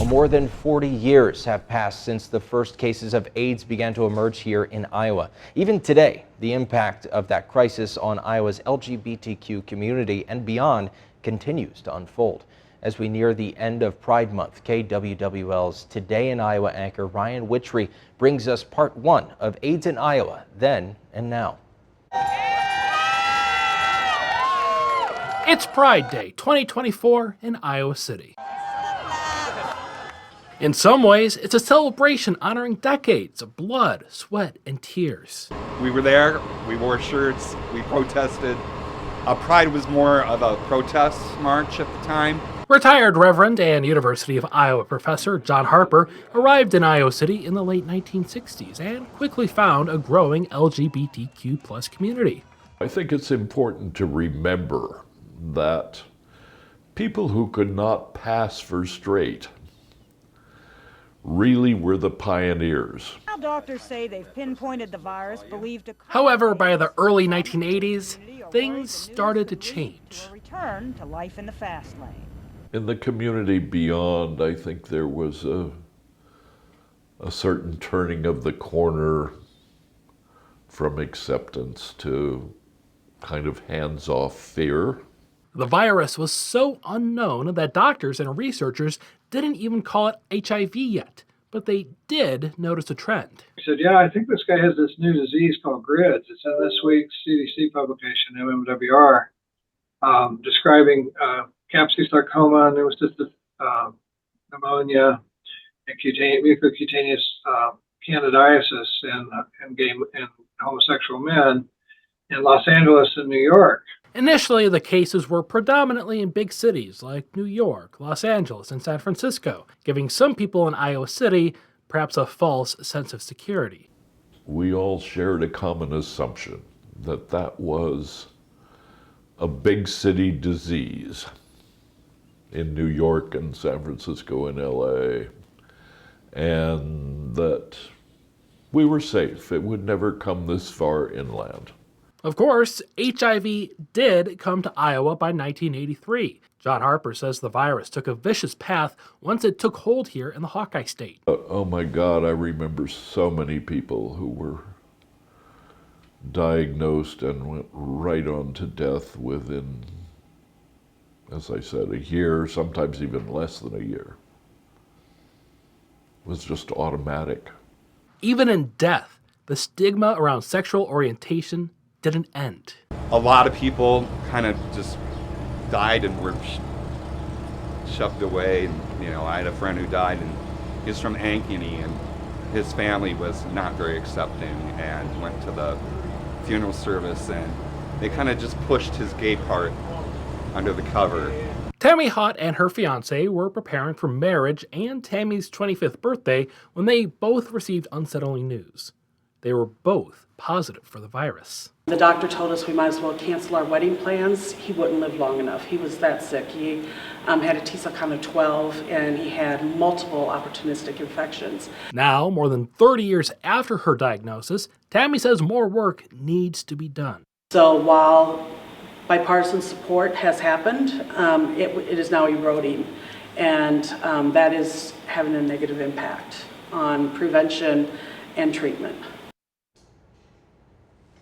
More than 40 years have passed since the first cases of AIDS began to emerge here in Iowa. Even today, the impact of that crisis on Iowa's LGBTQ community and beyond continues to unfold. As we near the end of Pride Month, KWWL's Today in Iowa anchor Ryan Witchery brings us part 1 of AIDS in Iowa, Then and Now. It's Pride Day 2024 in Iowa City. In some ways, it's a celebration honoring decades of blood, sweat, and tears. We were there, we wore shirts, we protested. Pride was more of a protest march at the time. Retired Reverend and University of Iowa professor John Harper arrived in Iowa City in the late 1960s and quickly found a growing LGBTQ+ community. I think it's important to remember that people who could not pass for straight really were the pioneers. Now doctors say they've pinpointed the virus believed to cause. However, by the early 1980s, things started to change. Return to life in the fast lane. In the community beyond, I think there was a certain turning of the corner from acceptance to kind of hands-off fear. The virus was so unknown that doctors and researchers didn't even call it HIV yet, but they did notice a trend. He said, yeah, I think this guy has this new disease called GRIDS. It's in this week's CDC publication, MMWR, describing capsule sarcoma, and there was just pneumonia and mucocutaneous candidiasis in homosexual men in Los Angeles and New York. Initially, the cases were predominantly in big cities like New York, Los Angeles, and San Francisco, giving some people in Iowa City perhaps a false sense of security. We all shared a common assumption that that was a big city disease in New York and San Francisco and LA, and that we were safe. It would never come this far inland. Of course, HIV did come to Iowa by 1983. John Harper says the virus took a vicious path once it took hold here in the Hawkeye State. Oh my God, I remember so many people who were diagnosed and went right on to death within, as I said, a year, sometimes even less than a year. It was just automatic. Even in death, the stigma around sexual orientation didn't end. A lot of people kind of just died and were shoved away. And, I had a friend who died, and he's from Ankeny, and his family was not very accepting and went to the funeral service, and they kind of just pushed his gay part under the cover. Tammy Hott and her fiance were preparing for marriage and Tammy's 25th birthday when they both received unsettling news. They were both positive for the virus. The doctor told us we might as well cancel our wedding plans. He wouldn't live long enough. He was that sick. He had a T-cell count of 12, and he had multiple opportunistic infections. Now, more than 30 years after her diagnosis, Tammy says more work needs to be done. So while bipartisan support has happened, it is now eroding, and that is having a negative impact on prevention and treatment.